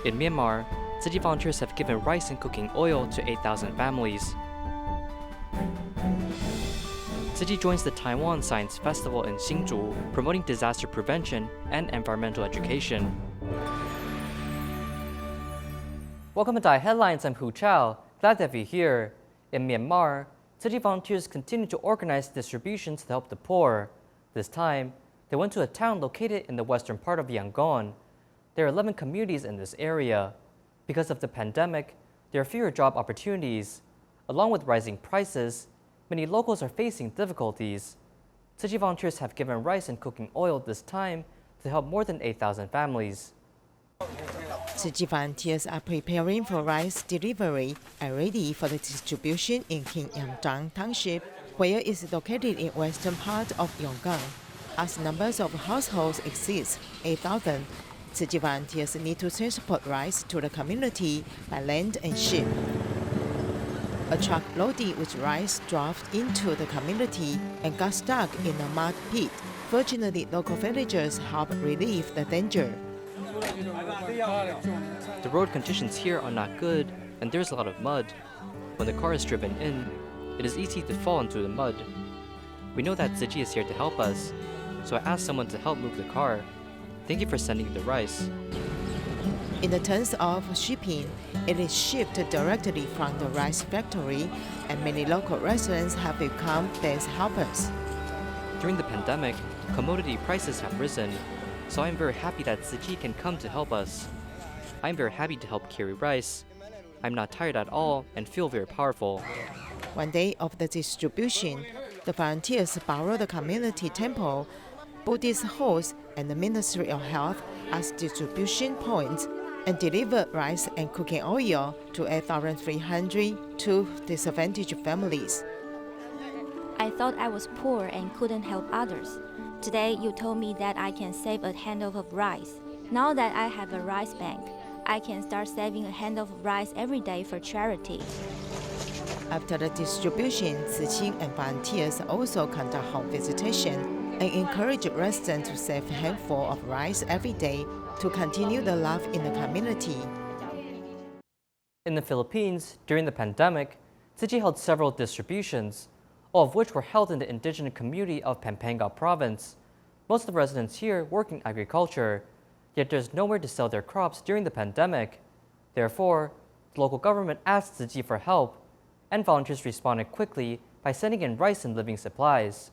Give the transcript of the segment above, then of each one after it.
In Myanmar, Tzu Chi volunteers have given rice and cooking oil to 8,000 families. Tzu Chi joins the Taiwan Science Festival in Hsinchu, promoting disaster prevention and environmental education. Welcome to DaAi Headlines, I'm Hu Chiao. Glad to have you here. In Myanmar, Tzu Chi volunteers continue to organize distributions to help the poor. This time, they went to a town located in the western part of Yangon. There are 11 communities in this area. Because of the pandemic, there are fewer job opportunities. Along with rising prices, many locals are facing difficulties. Tzu Chi volunteers have given rice and cooking oil this time to help more than 8,000 families. Tzu Chi volunteers are preparing for rice delivery and ready for the distribution in King Yamdang Township, where it is located in western part of Yangon. As numbers of households exceeds 8,000, Tzu Chi volunteers need to transport rice to the community by land and ship. A truck loaded with rice drove into the community and got stuck in a mud pit. Fortunately, local villagers helped relieve the danger. The road conditions here are not good, and there's a lot of mud. When the car is driven in, it is easy to fall into the mud. We know that Tzu Chi is here to help us, so I asked someone to help move the car. Thank you for sending the rice. In the terms of shipping, it is shipped directly from the rice factory, and many local residents have become these helpers. During the pandemic, commodity prices have risen, so I'm very happy that Tzu Chi can come to help us. I'm very happy to help carry rice. I'm not tired at all and feel very powerful. One day of the distribution, the volunteers borrowed the community temple, Buddhist halls, and the Ministry of Health as distribution points, and delivered rice and cooking oil to 8,302 disadvantaged families. I thought I was poor and couldn't help others. Today, you told me that I can save a handle of rice. Now that I have a rice bank, I can start saving a handle of rice every day for charity. After the distribution, Tzu Chi and volunteers also conduct home visitation and encourage residents to save a handful of rice every day to continue the love in the community. In the Philippines, during the pandemic, Tzu Chi held several distributions, all of which were held in the indigenous community of Pampanga Province. Most of the residents here work in agriculture, yet there's nowhere to sell their crops during the pandemic. Therefore, the local government asked Tzu Chi for help, and volunteers responded quickly by sending in rice and living supplies.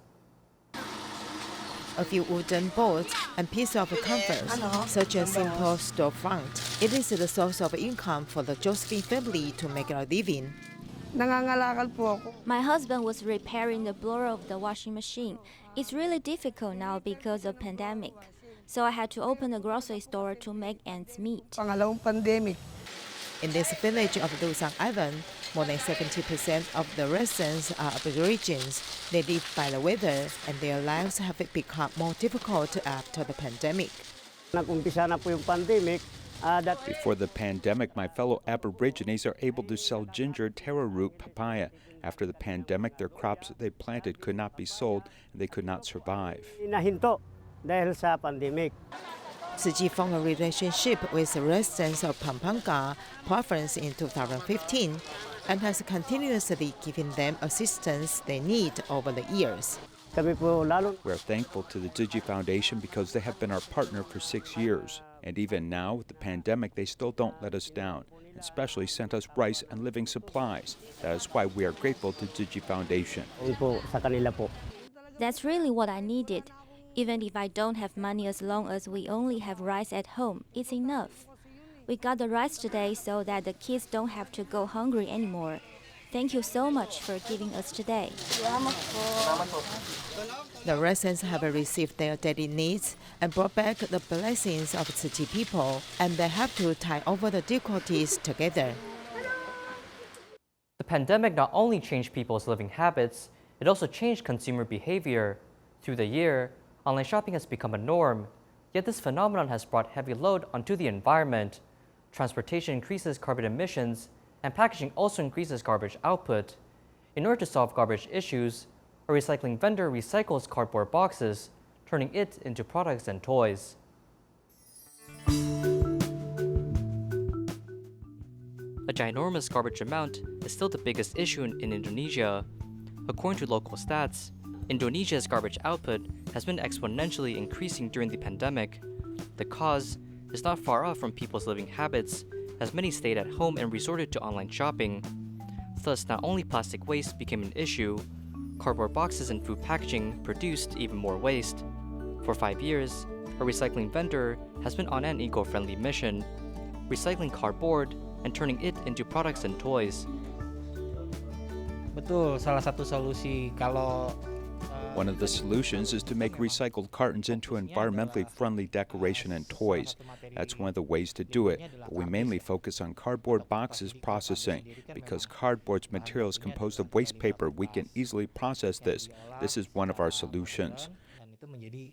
A few wooden boards and pieces of comfort, such as simple storefront. It is the source of income for the Josephine family to make a living. My husband was repairing the blower of the washing machine. It's really difficult now because of pandemic. So I had to open a grocery store to make ends meet. In this village of Lusang Island, more than 70% of the residents are Aborigines. They live by the weather, and their lives have become more difficult after the pandemic. Before the pandemic, my fellow Aborigines are able to sell ginger, taro root, papaya. After the pandemic, their crops that they planted could not be sold, and they could not survive. Tzu Chi formed a relationship with the residents of Pampanga Province in 2015 and has continuously given them assistance they need over the years. We are thankful to the Tzu Chi Foundation because they have been our partner for 6 years. And even now, with the pandemic, they still don't let us down, and especially sent us rice and living supplies. That is why we are grateful to Tzu Chi Foundation. That's really what I needed. Even if I don't have money, as long as we only have rice at home, it's enough. We got the rice today so that the kids don't have to go hungry anymore. Thank you so much for giving us today. The residents have received their daily needs and brought back the blessings of Tzu Chi people, and they have to tie over the difficulties together. The pandemic not only changed people's living habits, it also changed consumer behavior. Through the year, online shopping has become a norm, yet this phenomenon has brought heavy load onto the environment. Transportation increases carbon emissions, and packaging also increases garbage output. In order to solve garbage issues, a recycling vendor recycles cardboard boxes, turning it into products and toys. a ginormous garbage amount is still the biggest issue in Indonesia. According to local stats, Indonesia's garbage output has been exponentially increasing during the pandemic. The cause is not far off from people's living habits, as many stayed at home and resorted to online shopping. Thus, not only plastic waste became an issue, cardboard boxes and food packaging produced even more waste. For 5 years, a recycling vendor has been on an eco-friendly mission, recycling cardboard and turning it into products and toys. Betul, salah satu solusi kalau One of the solutions is to make recycled cartons into environmentally friendly decoration and toys. That's one of the ways to do it, but we mainly focus on cardboard boxes processing. Because cardboard's material is composed of waste paper, we can easily process this. This is one of our solutions. dan itu menjadi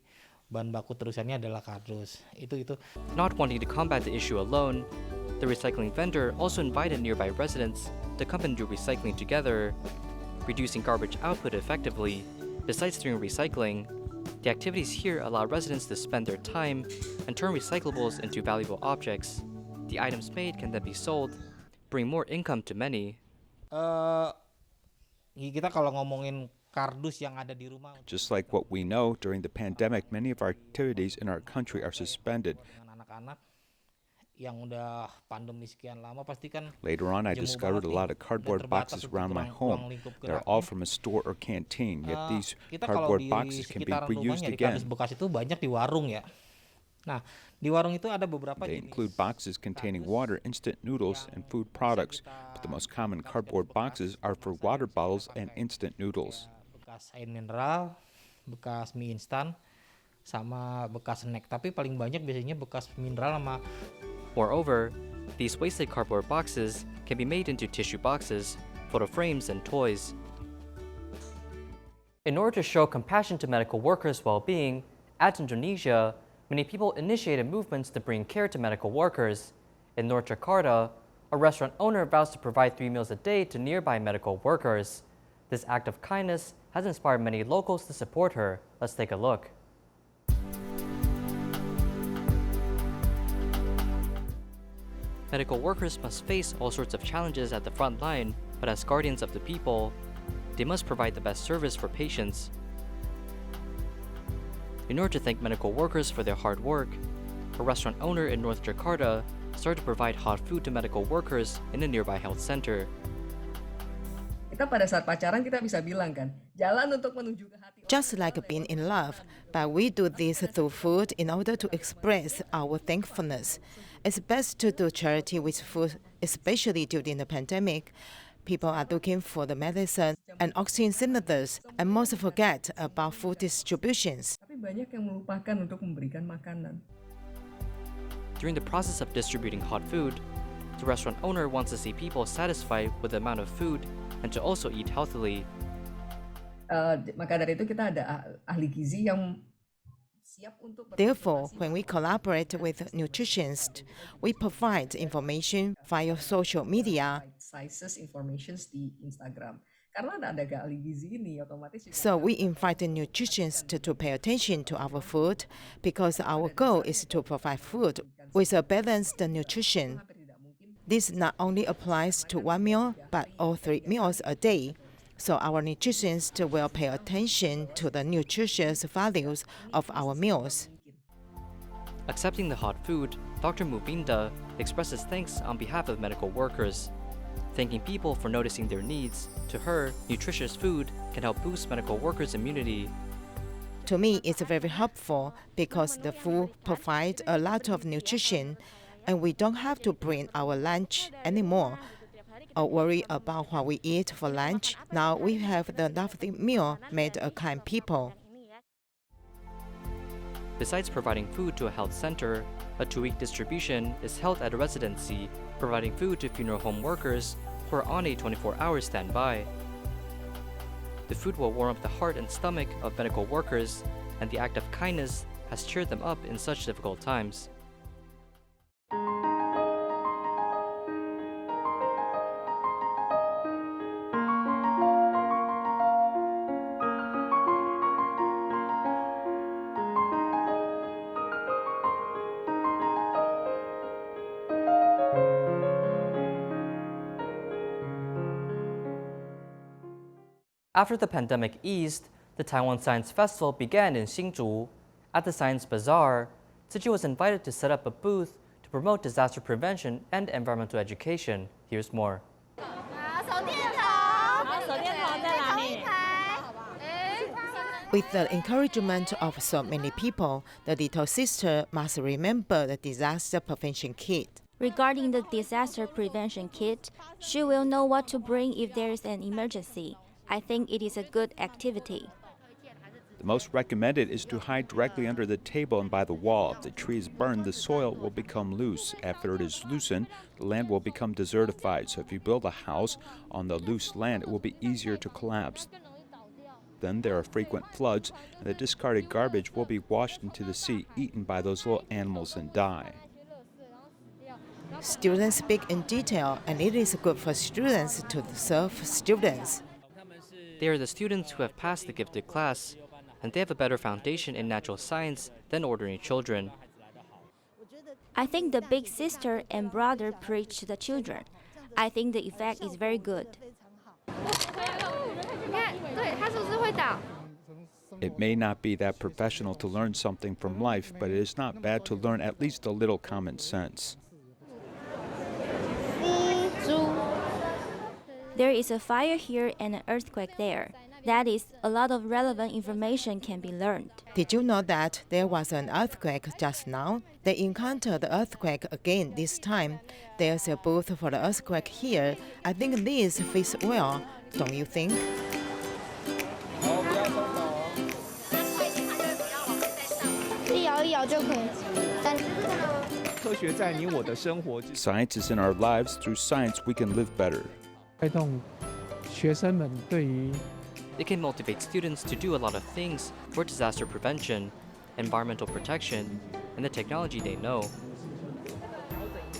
bahan baku terusannya adalah kardus. Itu. Not wanting to combat the issue alone, the recycling vendor also invited nearby residents to come and do recycling together, reducing garbage output effectively. Besides doing recycling, the activities here allow residents to spend their time and turn recyclables into valuable objects. The items made can then be sold, bring more income to many. Kita kalau ngomongin kardus yang ada di rumah. Just like what we know, during the pandemic, many of our activities in our country are suspended. Dengan anak-anak yang udah pandemi sekian lama pasti kan. Later on, I discovered a lot of cardboard boxes around my home. They're all from a store or canteen, yet these cardboard boxes can be reused again. Kardus bekas itu banyak di warung ya. Nah, di warung itu ada beberapa They jenis. include boxes containing water, instant noodles, and food products, but the most common cardboard boxes are for water bottles and instant noodles. Bekas air mineral, bekas mie instan, sama bekas snack. Tapi paling banyak biasanya bekas mineral sama. Moreover, these wasted cardboard boxes can be made into tissue boxes, photo frames, and toys. In order to show compassion to medical workers' well-being, at Indonesia, many people initiated movements to bring care to medical workers. In North Jakarta, a restaurant owner vows to provide 3 meals a day to nearby medical workers. This act of kindness has inspired many locals to support her. Let's take a look. Medical workers must face all sorts of challenges at the front line, but as guardians of the people, they must provide the best service for patients. In order to thank medical workers for their hard work, a restaurant owner in North Jakarta started to provide hot food to medical workers in a nearby health center. Kita pada saat pacaran kita bisa bilang kan, jalan untuk menuju ke hati. Just like being in love, but we do this through food in order to express our thankfulness. It's best to do charity with food, especially during the pandemic. People are looking for the medicine and oxygen cylinders and most forget about food distributions. Tapi banyak yang melupakan untuk memberikan makanan. During the process of distributing hot food, the restaurant owner wants to see people satisfied with the amount of food and to also eat healthily. Maka dari itu kita ada ahli gizi yang siap untuk. Therefore, when we collaborate with nutritionists, we provide information via social media. Sizes informations di Instagram. Karena ada ahli gizi ini otomatis. So we invite the nutritionists to pay attention to our food because our goal is to provide food with a balanced nutrition. This not only applies to one meal, but all 3 meals a day. So our nutritionists will pay attention to the nutritious values of our meals. Accepting the hot food, Dr. Mubinda expresses thanks on behalf of medical workers. Thanking people for noticing their needs, to her, nutritious food can help boost medical workers' immunity. To me, it's very helpful because the food provides a lot of nutrition and we don't have to bring our lunch anymore or worry about what we eat for lunch. Now we have the lovely meal made by kind people. Besides providing food to a health center, a 2-week distribution is held at a residency, providing food to funeral home workers who are on a 24-hour standby. The food will warm up the heart and stomach of medical workers, and the act of kindness has cheered them up in such difficult times. After the pandemic eased, the Taiwan Science Festival began in Hsinchu. At the Science Bazaar, Tzu Chi was invited to set up a booth to promote disaster prevention and environmental education. Here's more. With the encouragement of so many people, the little sister must remember the disaster prevention kit. Regarding the disaster prevention kit, she will know what to bring if there is an emergency. I think it is a good activity. The most recommended is to hide directly under the table and by the wall. If the tree is burned, the soil will become loose. After it is loosened, the land will become desertified. So if you build a house on the loose land, it will be easier to collapse. Then there are frequent floods, and the discarded garbage will be washed into the sea, eaten by those little animals, and die. Students speak in detail, and it is good for students to serve students. They are the students who have passed the gifted class, and they have a better foundation in natural science than ordinary children. I think the big sister and brother preach to the children. I think the effect is very good. It may not be that professional to learn something from life, but it is not bad to learn at least a little common sense. There is a fire here and an earthquake there. That is, a lot of relevant information can be learned. Did you know that there was an earthquake just now? They encountered the earthquake again this time. There's a booth for the earthquake here. I think this fits well, don't you think? Science is in our lives. Through science, we can live better. It can motivate students to do a lot of things for disaster prevention, environmental protection, and the technology they know.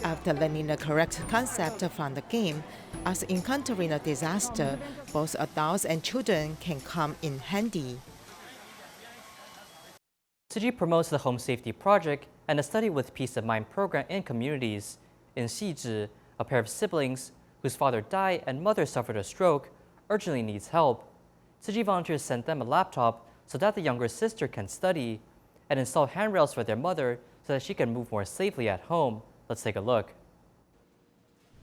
After learning the correct concept from the game, as encountering a disaster, both adults and children can come in handy. Tzu Chi promotes the Home Safety Project and a Study with Peace of Mind program in communities. In Xizhi, a pair of siblings whose father died and mother suffered a stroke urgently needs help. Tzu Chi volunteers sent them a laptop so that the younger sister can study and install handrails for their mother so that she can move more safely at home. Let's take a look.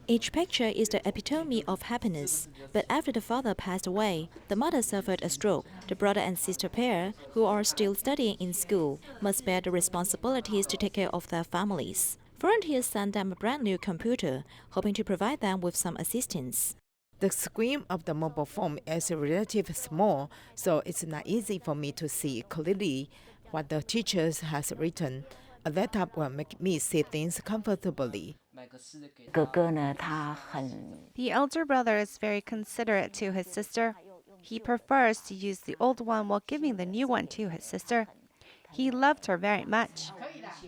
Each picture is the epitome of happiness. But after the father passed away, the mother suffered a stroke. The brother and sister pair, who are still studying in school, must bear the responsibilities to take care of their families. Volunteers sent them a brand new computer, hoping to provide them with some assistance. The screen of the mobile phone is relatively small, so it's not easy for me to see clearly what the teacher has written. A laptop will make me see things comfortably. The elder brother is very considerate to his sister. He prefers to use the old one while giving the new one to his sister. He loved her very much.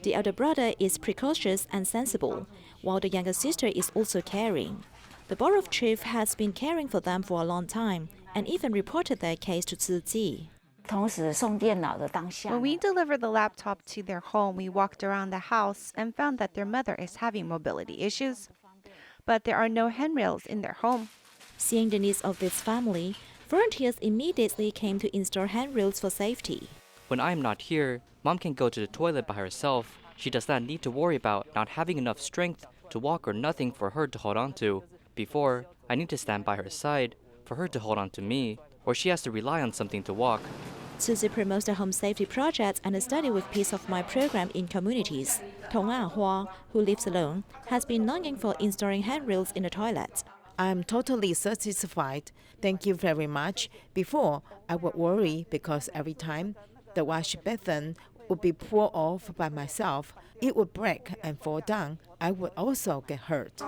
The elder brother is precocious and sensible, while the younger sister is also caring. The board of chief has been caring for them for a long time and even reported their case to Tzu Chi. When we delivered the laptop to their home, we walked around the house and found that their mother is having mobility issues. But there are no handrails in their home. Seeing the needs of this family, volunteers immediately came to install handrails for safety. When I'm not here, Mom can go to the toilet by herself. She does not need to worry about not having enough strength to walk or nothing for her to hold on to. Before, I need to stand by her side for her to hold on to me, or she has to rely on something to walk. Tzu Chi promotes the home safety project and a study with peace of mind program in communities. Tong Hua, who lives alone, has been longing for installing handrails in the toilet. I am totally satisfied. Thank you very much. Before, I would worry because every time the wash basin would be poured off by myself, it would break and fall down. I would also get hurt.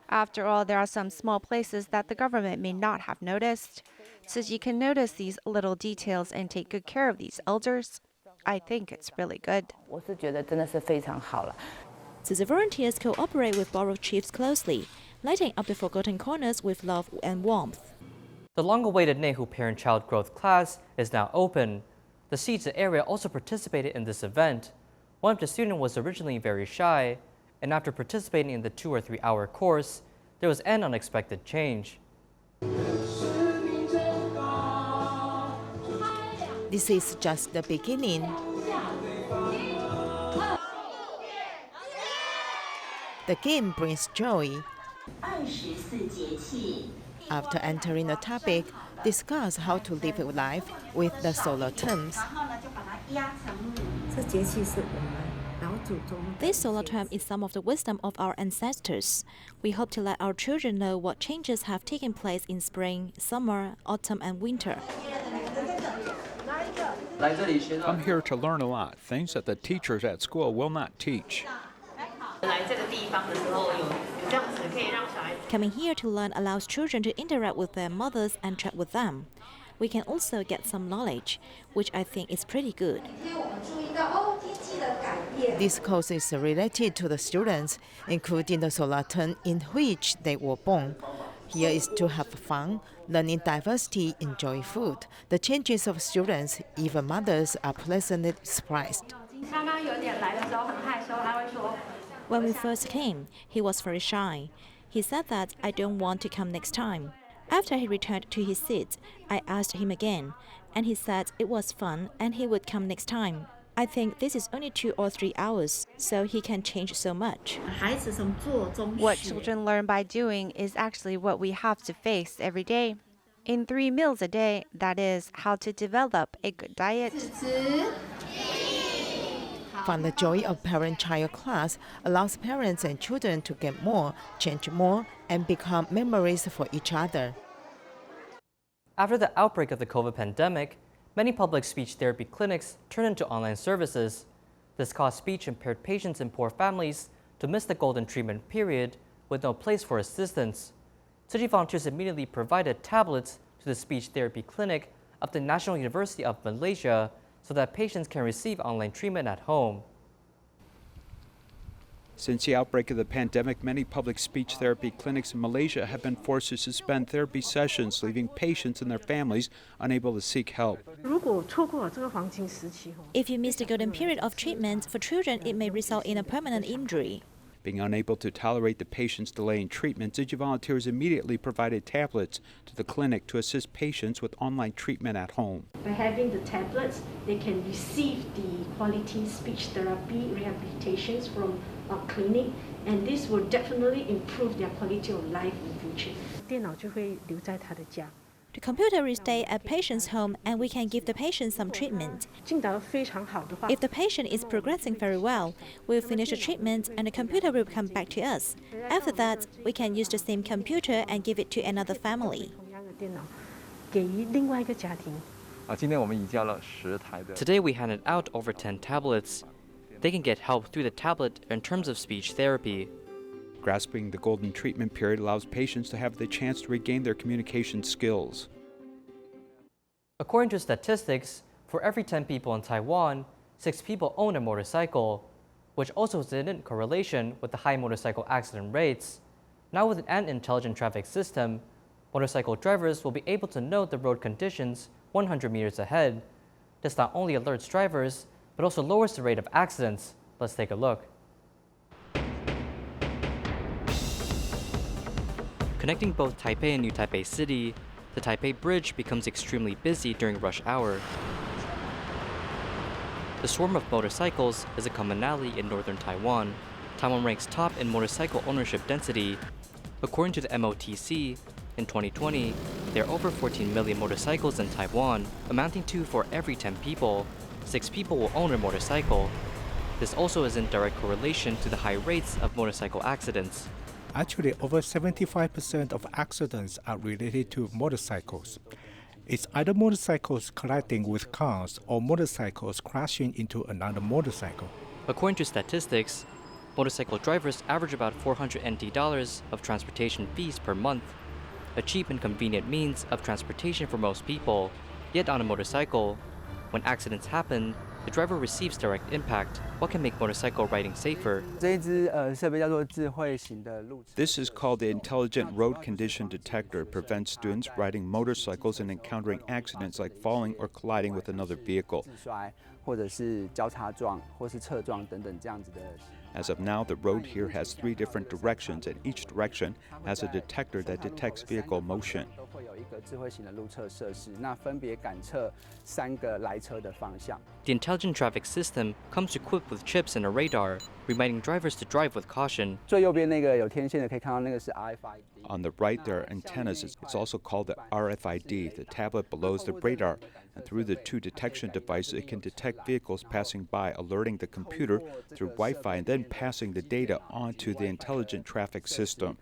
After all, there are some small places that the government may not have noticed. Tzu Chi can notice these little details and take good care of these elders. I think it's really good. Tzu Chi volunteers cooperate with borough chiefs closely, lighting up the forgotten corners with love and warmth. The long-awaited Nehu Parent-Child Growth class is now open. The Xizhi area also participated in this event. One of the students was originally very shy, and after participating in the 2 or 3 hour course, there was an unexpected change. This is just the beginning. The game brings joy. After entering the topic, discuss how to live life with the solar terms. This solar term is some of the wisdom of our ancestors. We hope to let our children know what changes have taken place in spring, summer, autumn, and winter. I'm here to learn a lot, things that the teachers at school will not teach. Coming here to learn allows children to interact with their mothers and chat with them. We can also get some knowledge, which I think is pretty good. This course is related to the students, including the solar term in which they were born. Here is to have fun, learning diversity, enjoy food. The changes of students, even mothers, are pleasantly surprised. When we first came, he was very shy. He said that I don't want to come next time. After he returned to his seat, I asked him again, and he said it was fun and he would come next time. I think this is only 2 or 3 hours, so he can change so much. What children learn by doing is actually what we have to face every day. In 3 meals a day, that is how to develop a good diet. Find the joy of parent-child class allows parents and children to get more, change more, and become memories for each other. After the outbreak of the COVID pandemic, many public speech therapy clinics turned into online services. This caused speech-impaired patients in poor families to miss the golden treatment period with no place for assistance. Tzu Chi volunteers immediately provided tablets to the speech therapy clinic of the National University of Malaysia so that patients can receive online treatment at home. Since the outbreak of the pandemic, many public speech therapy clinics in Malaysia have been forced to suspend therapy sessions, leaving patients and their families unable to seek help. If you miss the golden period of treatment, for children it may result in a permanent injury. Being unable to tolerate the patient's delay in treatment, Tzu Chi volunteers immediately provided tablets to the clinic to assist patients with online treatment at home. By having the tablets, they can receive the quality speech therapy rehabilitations from our clinic, and this will definitely improve their quality of life in the future. 电脑就会留在他的家。 The computer will stay at patient's home and we can give the patient some treatment. 进展非常好的话， If the patient is progressing very well, we'll finish the treatment and the computer will come back to us. After that, we can use the same computer and give it to another family. 同样的电脑给予另外一个家庭。 Today we handed out over 10 tablets. They can get help through the tablet in terms of speech therapy. Grasping the golden treatment period allows patients to have the chance to regain their communication skills. According to statistics, for every 10 people in Taiwan, 6 people own a motorcycle, which also is in correlation with the high motorcycle accident rates. Now with an intelligent traffic system, motorcycle drivers will be able to know the road conditions 100 meters ahead. This not only alerts drivers, but also lowers the rate of accidents. Let's take a look. Connecting both Taipei and New Taipei City, the Taipei Bridge becomes extremely busy during rush hour. The swarm of motorcycles is a commonality in northern Taiwan. Taiwan ranks top in motorcycle ownership density. According to the MOTC, in 2020, there are over 14 million motorcycles in Taiwan, amounting to for every 10 people, 6 people will own a motorcycle. This also is in direct correlation to the high rates of motorcycle accidents. Actually, over 75% of accidents are related to motorcycles. It's either motorcycles colliding with cars or motorcycles crashing into another motorcycle. According to statistics, motorcycle drivers average about 400 NT dollars of transportation fees per month, a cheap and convenient means of transportation for most people. Yet on a motorcycle, when accidents happen, the driver receives direct impact. What can make motorcycle riding safer? This is called the Intelligent Road Condition Detector. It prevents students riding motorcycles and encountering accidents like falling or colliding with another vehicle. As of now, the road here has 3 different directions, and each direction has a detector that detects vehicle motion. The intelligent traffic system comes equipped with chips and a radar, reminding drivers to drive with caution. On the right, there are antennas. It's also called the RFID. The tablet below is the radar, and through the two detection devices, it can detect vehicles passing by, alerting the computer through Wi-Fi and then passing the data onto the intelligent traffic system.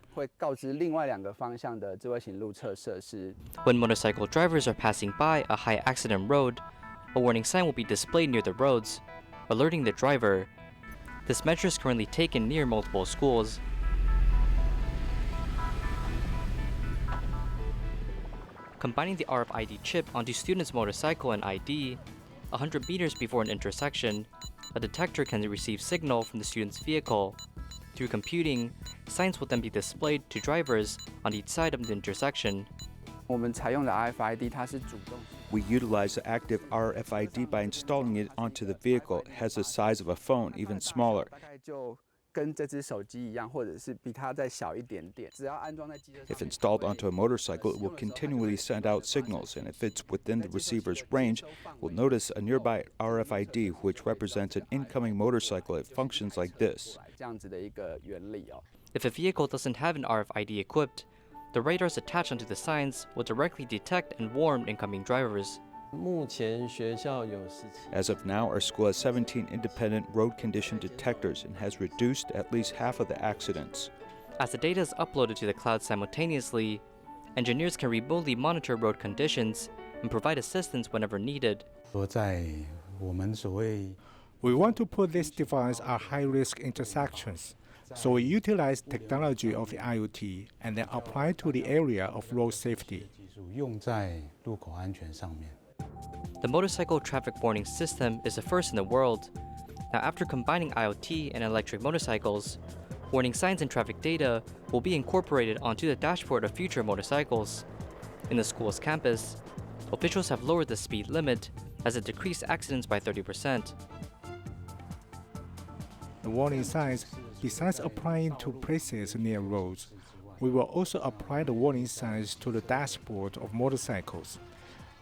When motorcycle drivers are passing by a high accident road, a warning sign will be displayed near the roads, alerting the driver. This measure is currently taken near multiple schools. Combining the RFID chip onto students' motorcycle and ID, 100 meters before an intersection, a detector can receive signal from the student's vehicle. Through computing, signs will then be displayed to drivers on each side of the intersection. We utilize the active RFID by installing it onto the vehicle. It has the size of a phone, even smaller. If installed onto a motorcycle, it will continually send out signals, and if it's within the receiver's range, we'll notice a nearby RFID, which represents an incoming motorcycle. It functions like this. If a vehicle doesn't have an RFID equipped, the radars attached onto the signs will directly detect and warn incoming drivers. As of now, our school has 17 independent road condition detectors and has reduced at least half of the accidents. As the data is uploaded to the cloud simultaneously, engineers can remotely monitor road conditions and provide assistance whenever needed. We want to put this device at high-risk intersections, so we utilize technology of the IoT and then apply to the area of road safety. The motorcycle traffic warning system is the first in the world. Now, after combining IoT and electric motorcycles, warning signs and traffic data will be incorporated onto the dashboard of future motorcycles. In the school's campus, officials have lowered the speed limit as it decreased accidents by 30%. The warning signs, besides applying to places near roads, we will also apply the warning signs to the dashboard of motorcycles.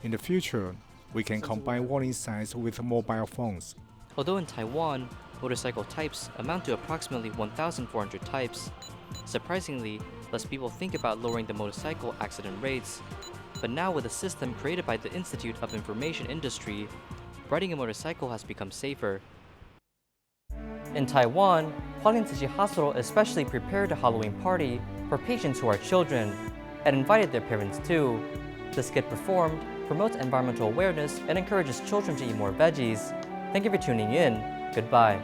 In the future, we can combine warning signs with mobile phones. Although in Taiwan, motorcycle types amount to approximately 1,400 types, surprisingly, less people think about lowering the motorcycle accident rates. But now with a system created by the Institute of Information Industry, riding a motorcycle has become safer. In Taiwan, Hualien Tzu Chi Hospital especially prepared a Halloween party for patients who are children and invited their parents too. The skit performed promotes environmental awareness and encourages children to eat more veggies. Thank you for tuning in. Goodbye.